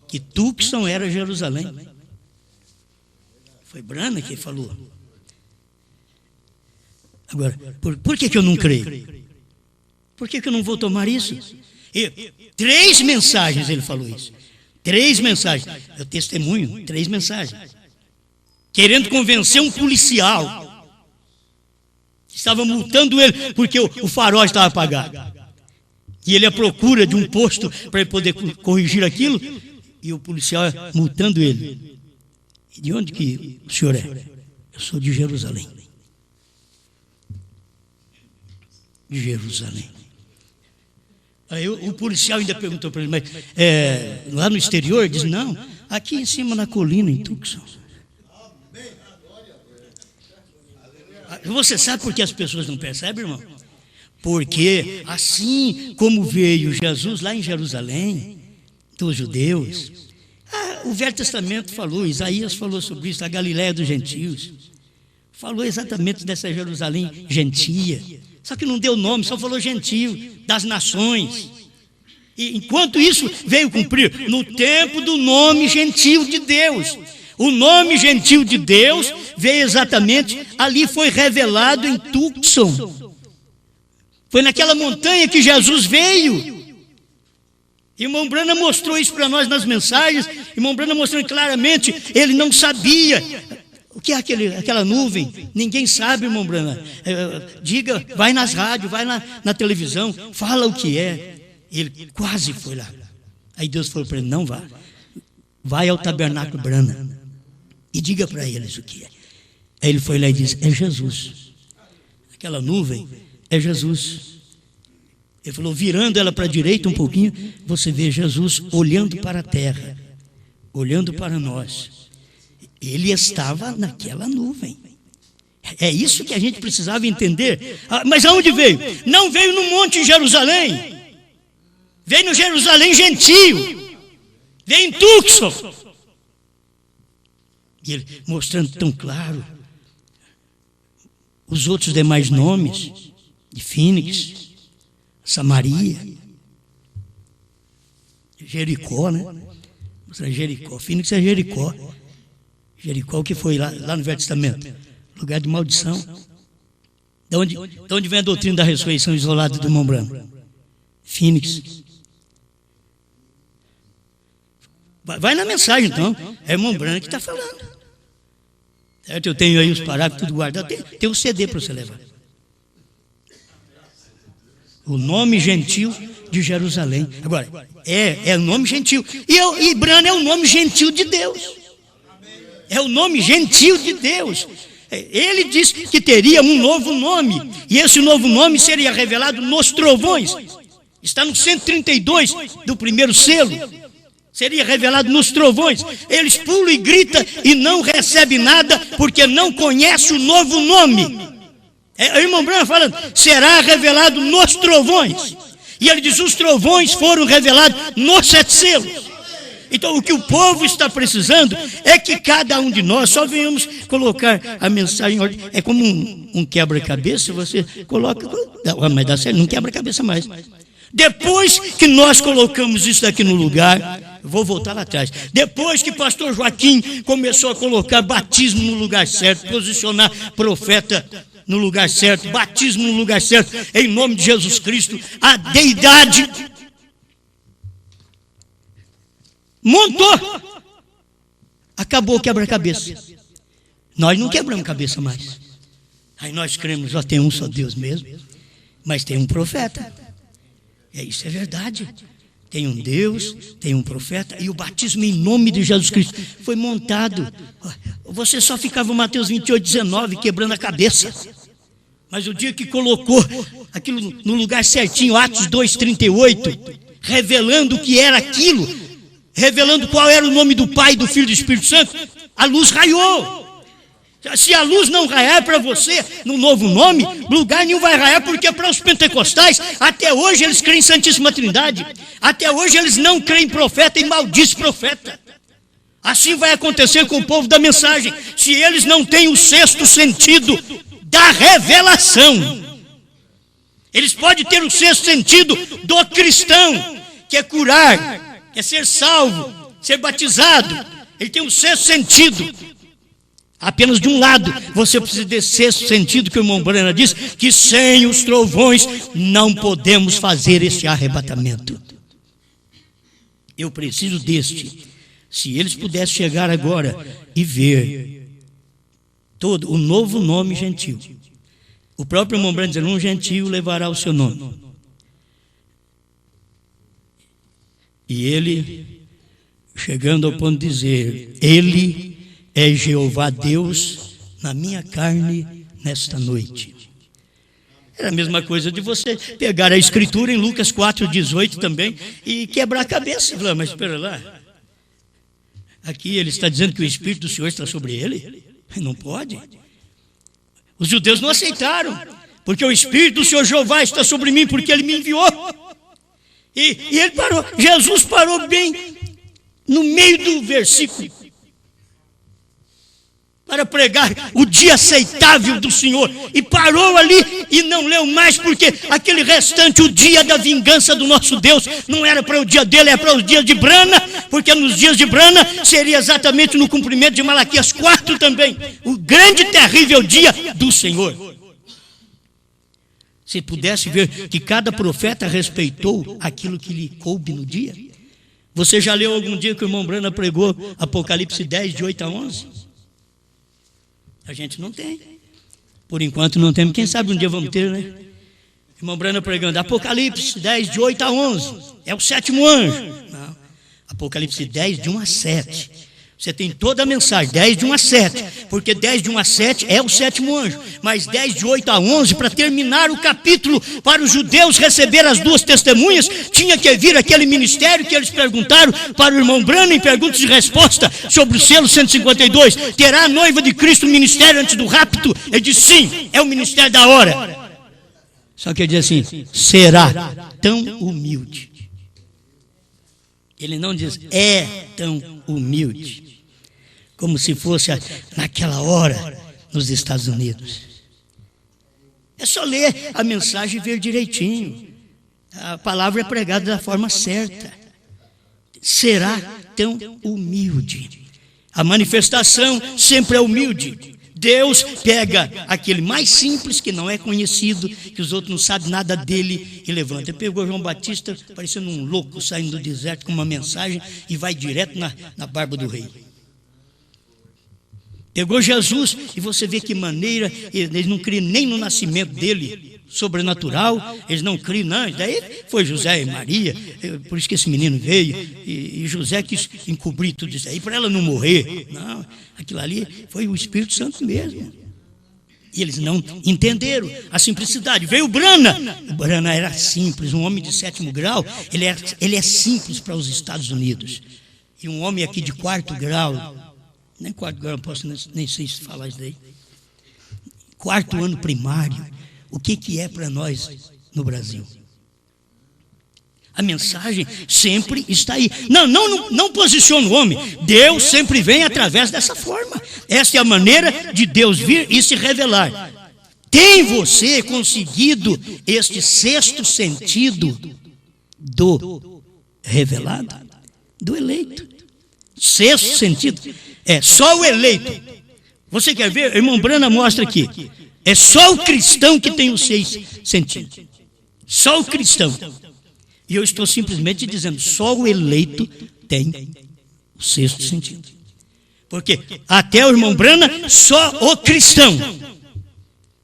que Tucson era Jerusalém. Foi Branham que falou. Agora, por que eu não creio? Por que eu não vou tomar isso? 3 mensagens ele falou isso. 3 mensagens. Eu testemunho, 3 mensagens. Querendo convencer um policial. Estava multando ele porque o farol estava apagado. E ele à procura de um posto para ele poder corrigir aquilo. E o policial multando ele. E de onde que o senhor é? Eu sou de Jerusalém. De Jerusalém. Aí o policial ainda perguntou para ele, mas lá no exterior? Ele diz, não, aqui em cima na colina, em Tucson. Você sabe por que as pessoas não percebem, irmão? Porque assim como veio Jesus lá em Jerusalém, dos judeus, o Velho Testamento falou, Isaías falou sobre isso, a Galiléia dos gentios, falou exatamente dessa Jerusalém gentia, só que não deu nome, só falou gentio, das nações. E enquanto isso veio cumprir no tempo do nome gentil de Deus. O nome gentil de Deus veio exatamente, ali foi revelado em Tucson. Foi naquela montanha que Jesus veio. Irmão Branham mostrou isso para nós nas mensagens. Irmão Branham mostrou claramente, ele não sabia. O que é aquela nuvem? Ninguém sabe, irmão Branham. Diga, vai nas rádios, vai na televisão, fala o que é. Ele quase foi lá. Aí Deus falou para ele, não vá. Vai ao tabernáculo Branham e diga para eles o que é. Aí ele foi lá e disse, é Jesus. aquela nuvem, é Jesus. Ele falou, virando ela para a direita um pouquinho, você vê Jesus olhando para a terra, olhando para nós. Ele estava naquela nuvem. É isso que a gente precisava entender. Mas aonde veio? Não veio no Monte Jerusalém. Veio no Jerusalém gentio. Veio em Tucson. E ele mostrando tão claro os outros demais nomes de Fênix, Samaria, Jericó, né? Jericó. Fênix é Jericó. Jericó que foi lá no Velho Testamento, lugar de maldição. De onde vem a doutrina da ressurreição isolada do irmão Branco? Fênix. Vai na mensagem então, é o irmão Branco que está falando. Certo? Eu tenho aí os parágrafos tudo guardado, tem o CD para você levar. O nome gentil de Jerusalém. Agora, é o nome gentil. E Brana é o nome gentil de Deus. É o nome gentil de Deus. Ele disse que teria um novo nome. E esse novo nome seria revelado nos trovões. Está no 132 do primeiro selo. Seria revelado nos trovões. Eles pulam e gritam e não recebem nada porque não conhecem o novo nome. O irmão Branco falando, será revelado nos trovões. E ele diz, os trovões foram revelados nos 7 selos. Então o que o povo está precisando é que cada um de nós só venhamos colocar a mensagem em ordem. É como um quebra-cabeça, você coloca, mas dá certo, não quebra-cabeça mais. Depois que nós colocamos isso daqui no lugar, vou voltar lá atrás. Depois que pastor Joaquim começou a colocar batismo no lugar certo, posicionar profeta no lugar certo, batismo no lugar certo, em nome de Jesus Cristo, a deidade montou, acabou o quebra-cabeça. Nós não quebramos cabeça mais. Aí nós cremos, só tem um só Deus mesmo, mas tem um profeta. Isso é verdade. Tem um Deus, tem um profeta, e o batismo em nome de Jesus Cristo foi montado. Você só ficava Mateus 28, 19, quebrando a cabeça. Mas o dia que colocou aquilo no lugar certinho, Atos 2, 38, revelando o que era aquilo, revelando qual era o nome do Pai, do Filho e do Espírito Santo, a luz raiou. Se a luz não raiar para você no novo nome, lugar nenhum vai raiar, porque para os pentecostais, até hoje eles creem em Santíssima Trindade. Até hoje eles não creem em profeta e maldiz profeta. Assim vai acontecer com o povo da mensagem, se eles não têm o sexto sentido da revelação. Eles podem ter o sexto sentido do cristão, que é curar, que é ser salvo, ser batizado. Ele tem o sexto sentido. Apenas de um lado, você precisa desse sexto sentido que o irmão Brana diz, que sem os trovões não podemos fazer este arrebatamento. Eu preciso deste. Se eles pudessem chegar agora e ver todo o novo nome gentil. O próprio irmão Brana dizendo, um gentil levará o seu nome. E ele, chegando ao ponto de dizer, ele é Jeová Deus na minha carne nesta noite. Era a mesma coisa de você pegar a escritura em Lucas 4,18 também e quebrar a cabeça. Mas espera lá. Aqui ele está dizendo que o Espírito do Senhor está sobre ele? Não pode. Os judeus não aceitaram, porque o Espírito do Senhor Jeová está sobre mim, porque ele me enviou. E ele parou, Jesus parou bem no meio do versículo, para pregar o dia aceitável do Senhor, e parou ali e não leu mais, porque aquele restante, o dia da vingança do nosso Deus, não era para o dia dele, é para os dias de Brana, porque nos dias de Brana seria exatamente no cumprimento de Malaquias 4 também, o grande e terrível dia do Senhor. Se pudesse ver que cada profeta respeitou aquilo que lhe coube no dia. Você já leu algum dia que o irmão Brana pregou Apocalipse 10, de 8 a 11? A gente não tem. Por enquanto não temos. Quem sabe um dia vamos ter, né? Irmão Brana pregando Apocalipse 10, de 8 a 11. É o sétimo anjo. Não. Apocalipse 10, de 1 a 7. Você tem toda a mensagem, 10 de 1 a 7, porque 10 de 1 a 7 é o 7º anjo, mas 10 de 8 a 11, para terminar o capítulo, para os judeus receber as 2 testemunhas, tinha que vir aquele ministério que eles perguntaram para o irmão Branham em perguntas e resposta sobre o selo 152, terá a noiva de Cristo ministério antes do rapto? Ele disse sim, é o ministério da hora. Só que ele diz assim, será tão humilde. Ele não diz, é tão humilde, como se fosse naquela hora nos Estados Unidos. É só ler a mensagem e ver direitinho. A palavra é pregada da forma certa. Será tão humilde. A manifestação sempre é humilde. Deus pega aquele mais simples, que não é conhecido, que os outros não sabem nada dele, e levanta. Ele pegou João Batista, parecendo um louco saindo do deserto com uma mensagem, e vai direto na barba do rei. Pegou Jesus, e você vê que maneira, eles não criam nem no nascimento dele, sobrenatural, eles não criam, não. Daí foi José e Maria, por isso que esse menino veio, e José quis encobrir tudo isso aí, para ela não morrer. Não, aquilo ali foi o Espírito Santo mesmo. E eles não entenderam a simplicidade. Veio o Branham. O Branham era simples, um homem de 7º grau, ele é simples para os Estados Unidos. E um homem aqui de 4º grau, nem 4º grau, não posso nem sei se falar isso daí. 4º ano primário, o que é para nós no Brasil? A mensagem sempre está aí. Não posiciona o homem. Deus sempre vem através dessa forma. Essa é a maneira de Deus vir e se revelar. Tem você conseguido este 6º sentido do revelado? Do eleito. 6º sentido. É só o eleito. Você quer ver? O irmão Branham mostra aqui. É só o cristão que tem os 6 sentidos. Só o cristão. E eu estou simplesmente dizendo, só o eleito tem o 6º sentido. Porque até o irmão Branham, só o cristão.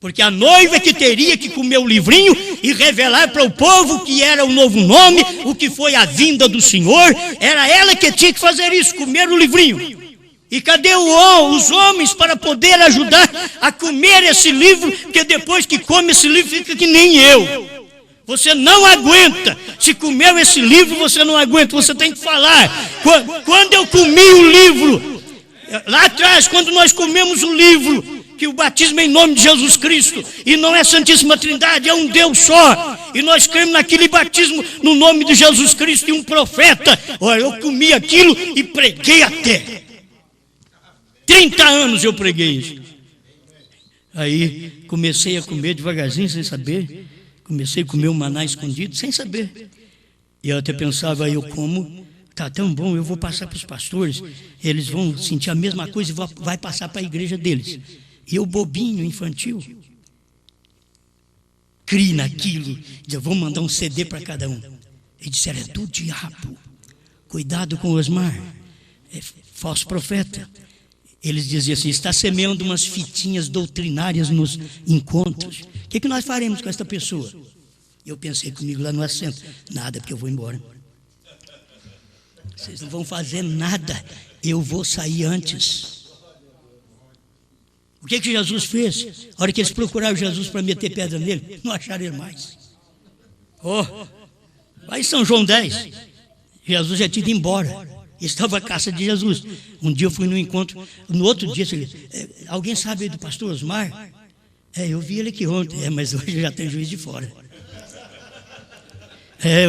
Porque a noiva que teria que comer o livrinho e revelar para o povo que era o novo nome, o que foi a vinda do Senhor, era ela que tinha que fazer isso, comer o livrinho. E cadê os homens para poder ajudar a comer esse livro, porque depois que come esse livro fica que nem eu. Você não aguenta. Se comeu esse livro, você não aguenta. Você tem que falar. Quando eu comi o livro, lá atrás, quando nós comemos o livro, que o batismo é em nome de Jesus Cristo, e não é Santíssima Trindade, é um Deus só, e nós cremos naquele batismo no nome de Jesus Cristo e um profeta. Olha, eu comi aquilo e preguei até. 30 anos eu preguei isso. Aí comecei a comer devagarzinho, sem saber. Comecei a comer o maná escondido, sem saber. E eu até pensava, eu como, está tão bom, eu vou passar para os pastores, eles vão sentir a mesma coisa e vai passar para a igreja deles. E eu, bobinho, infantil, criei naquilo, eu vou mandar um CD para cada um. Eles disseram, é do diabo, cuidado com o Osmar, é falso profeta. Eles diziam assim, está semeando umas fitinhas doutrinárias nos encontros. O que nós faremos com esta pessoa? Eu pensei comigo lá no assento, nada, porque eu vou embora. Vocês não vão fazer nada, eu vou sair antes. O que Jesus fez? A hora que eles procuraram Jesus para meter pedra nele, não acharam ele mais. Lá em São João 10, Jesus já tinha ido embora. Estava a caça de Jesus. Um dia eu fui num encontro, no outro dia, alguém sabe aí do pastor Osmar? Eu vi ele aqui ontem, mas hoje já tem juiz de fora.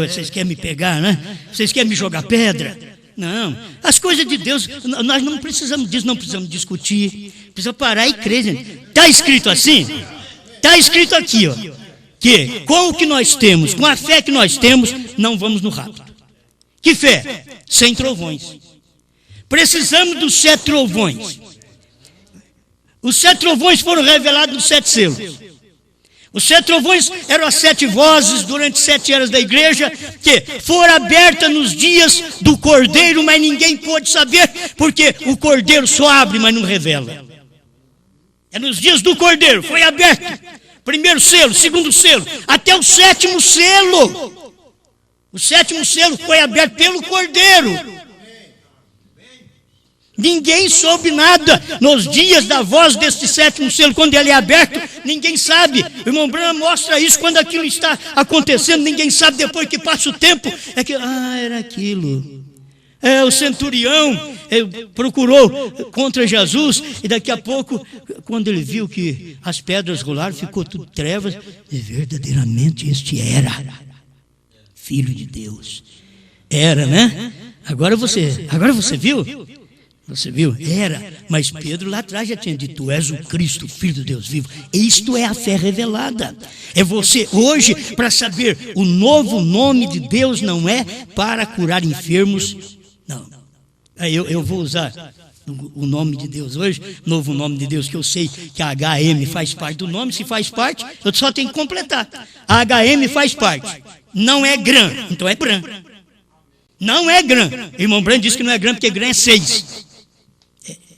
Vocês querem me pegar, né? Vocês querem me jogar pedra? Não, as coisas de Deus, nós não precisamos disso, não precisamos discutir, precisa parar e crer, gente. Está escrito assim? Está escrito aqui, ó, que com o que nós temos, com a fé que nós temos, não vamos no rapto. Que fé? Sem trovões. Precisamos dos 7 trovões. Os 7 trovões foram revelados nos 7 selos. Os 7 trovões eram as 7 vozes durante 7 eras da igreja, que foram abertas nos dias do Cordeiro, mas ninguém pôde saber, porque o Cordeiro só abre, mas não revela. É nos dias do Cordeiro, foi aberto. Primeiro selo, segundo selo, até o 7º selo. O 7º selo foi aberto pelo Cordeiro. Ninguém soube nada nos dias da voz deste sétimo selo, quando ele é aberto, ninguém sabe. O irmão Branham mostra isso quando aquilo está acontecendo, ninguém sabe depois que passa o tempo. É que, era aquilo. O centurião procurou contra Jesus, e daqui a pouco, quando ele viu que as pedras rolaram, ficou tudo trevas, e verdadeiramente este era Filho de Deus. Era, né? Agora você viu? Você viu? Era. Mas Pedro lá atrás já tinha dito: tu és o Cristo, Filho de Deus vivo. Isto é a fé revelada. É você hoje para saber o novo nome de Deus não é para curar enfermos. Não. Eu vou usar o nome de Deus hoje, novo nome de Deus, que eu sei que a HM faz parte do nome. Se faz parte, eu só tenho que completar. A HM faz parte. Não é GRAM, então é BRAM. Não é GRAM. O irmão Branham disse que não é GRAM porque GRAM é 6.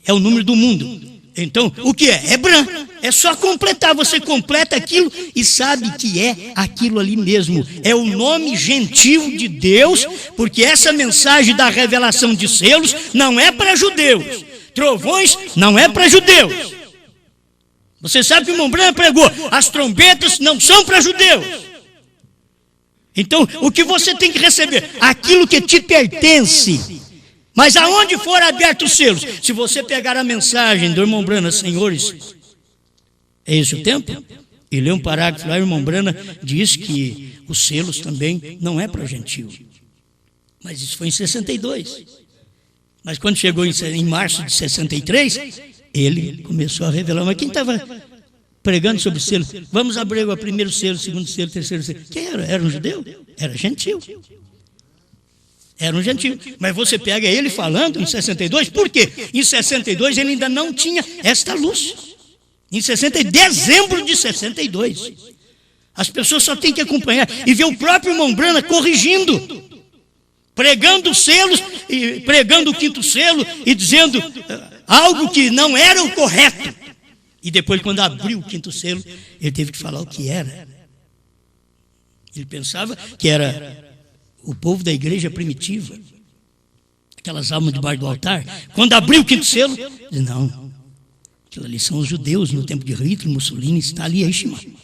É o número do mundo. Então, o que é? É BRAM. É só completar. Você completa aquilo e sabe que é aquilo ali mesmo. É o nome gentil de Deus, porque essa mensagem da revelação de selos não é para judeus. Trovões não é para judeus. Você sabe que o irmão Branham pregou: as trombetas não são para judeus. Então, o que você tem que receber? Aquilo que te pertence. Mas aonde for abertos os selos, se você pegar a mensagem do irmão Branham, senhores, é esse o tempo? E ler um parágrafo lá, o irmão Branham diz que os selos também não é para gentio. Mas isso foi em 62. Mas quando chegou em março de 63, ele começou a revelar. Mas quem estava pregando sobre selo? Vamos abrir o primeiro selo, segundo selo, terceiro selo. Quem era? Era um judeu? Era gentil. Era um gentil. Mas você pega ele falando em 62, por quê? Em 62 ele ainda não tinha esta luz. Em dezembro de 62. As pessoas só têm que acompanhar e ver o próprio irmão Branham corrigindo, pregando selos, e pregando o quinto selo e dizendo algo que não era o correto. E depois, quando abriu o quinto selo, ele teve que falar o que era. Ele pensava que era o povo da igreja primitiva, aquelas almas debaixo do altar. Quando abriu o quinto selo, disse: não, aquilo ali são os judeus no tempo de Hitler, Mussolini, Stalin e Eichmann.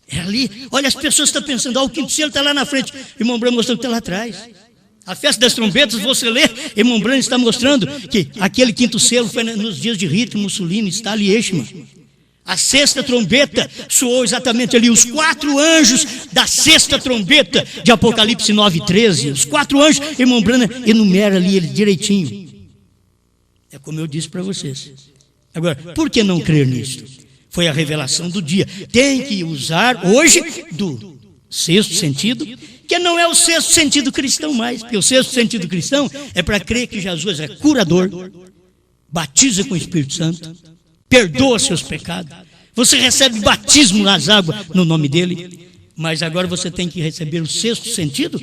É ali. Olha, as pessoas estão pensando: o quinto selo está lá na frente. Irmão Branham mostrou que está lá atrás. A festa das trombetas, você lê, irmão Branham está mostrando que aquele quinto selo foi nos dias de Hitler, Mussolini, Stalin e Eichmann. A sexta trombeta soou exatamente ali, os 4 anjos da sexta trombeta de Apocalipse 9:13. Os 4 anjos, irmão Branham enumera ali ele direitinho. É como eu disse para vocês. Agora, por que não crer nisso? Foi a revelação do dia. Tem que usar hoje do sexto sentido, que não é o sexto sentido cristão mais, porque o sexto sentido cristão é para crer que Jesus é curador, batiza com o Espírito Santo, perdoa seus pecados, você recebe batismo nas águas no nome dele. Mas agora você tem que receber o sexto sentido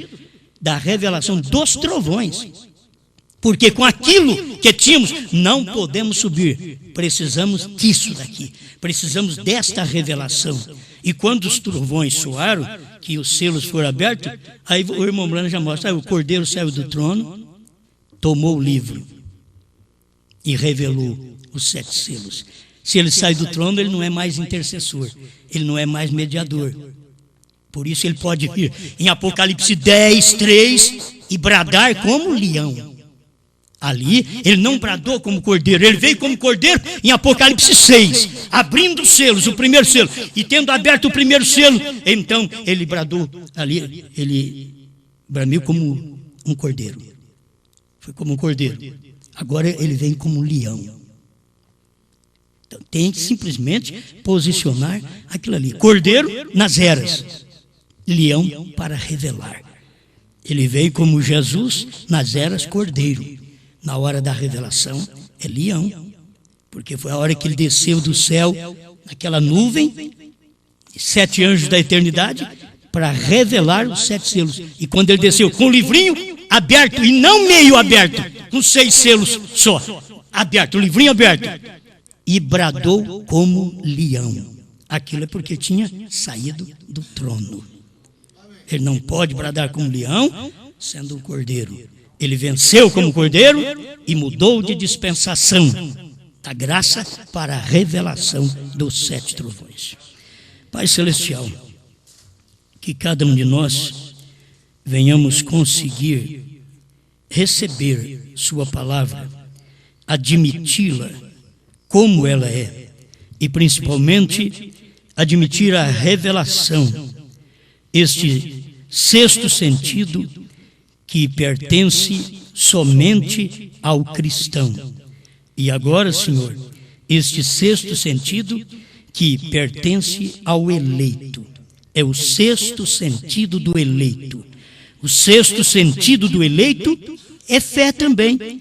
da revelação dos trovões, porque com aquilo que tínhamos não podemos subir. Precisamos disso daqui, precisamos desta revelação. E quando os trovões soaram, que os selos foram abertos, aí o irmão Branham já mostra: o cordeiro saiu do trono, tomou o livro e revelou os 7 selos. Se ele sai do trono, ele não é mais intercessor, ele não é mais mediador. Por isso ele pode vir em Apocalipse 10:3 e bradar como leão. Ali ele não bradou como cordeiro, ele veio como cordeiro em Apocalipse 6, abrindo os selos, o primeiro selo, e tendo aberto o primeiro selo, então ele bradou ali, ele bramiu como um cordeiro. Foi como um cordeiro. Agora ele vem como um leão. Então, tem que simplesmente posicionar aquilo ali. Cordeiro nas eras, leão para revelar. Ele veio como Jesus nas eras, cordeiro. Na hora da revelação é leão, porque foi a hora que ele desceu do céu, naquela nuvem, 7 anjos da eternidade, para revelar os 7 selos. E quando ele desceu com o livrinho aberto, e não meio aberto, com 6 selos só, aberto, o livrinho aberto, e bradou como leão. Aquilo é porque tinha saído do trono. Ele não pode bradar como leão, sendo um cordeiro. Ele venceu como cordeiro e mudou de dispensação da graça para a revelação dos 7 trovões. Pai Celestial, que cada um de nós venhamos conseguir receber sua palavra, admiti-la como ela é e principalmente admitir a revelação, este 6º sentido que pertence somente ao cristão. E agora, Senhor, este 6º sentido que pertence ao eleito. É o 6º sentido do eleito. O 6º sentido do eleito é fé também.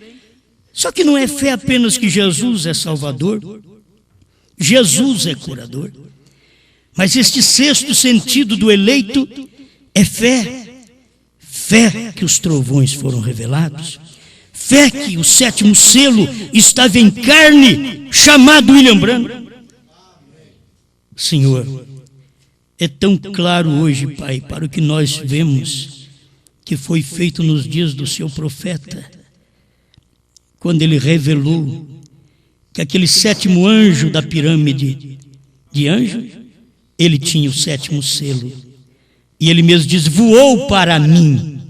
Só que não é fé apenas que Jesus é Salvador, Jesus é curador. Mas este 6º sentido do eleito é fé. Fé que os trovões foram revelados. Fé que o 7º selo estava em carne, chamado William Branham. Senhor, é tão claro hoje, Pai, para o que nós vemos que foi feito nos dias do seu profeta, quando ele revelou que aquele 7º anjo da pirâmide de anjos, ele tinha o 7º selo. E ele mesmo diz: voou para mim,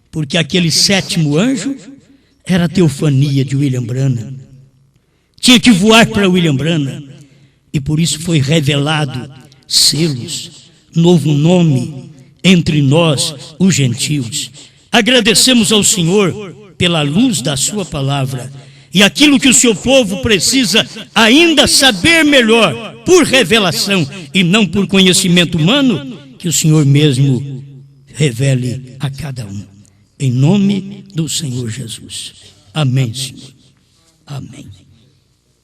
porque aquele 7º anjo era a teofania de William Branham. Tinha que voar para William Branham. E por isso foi revelado selos, novo nome entre nós, os gentios. Agradecemos ao Senhor pela luz da sua palavra e aquilo que o seu povo precisa ainda saber melhor, por revelação e não por conhecimento humano, que o Senhor mesmo revele a cada um. Em nome do Senhor Jesus. Amém, Senhor. Amém.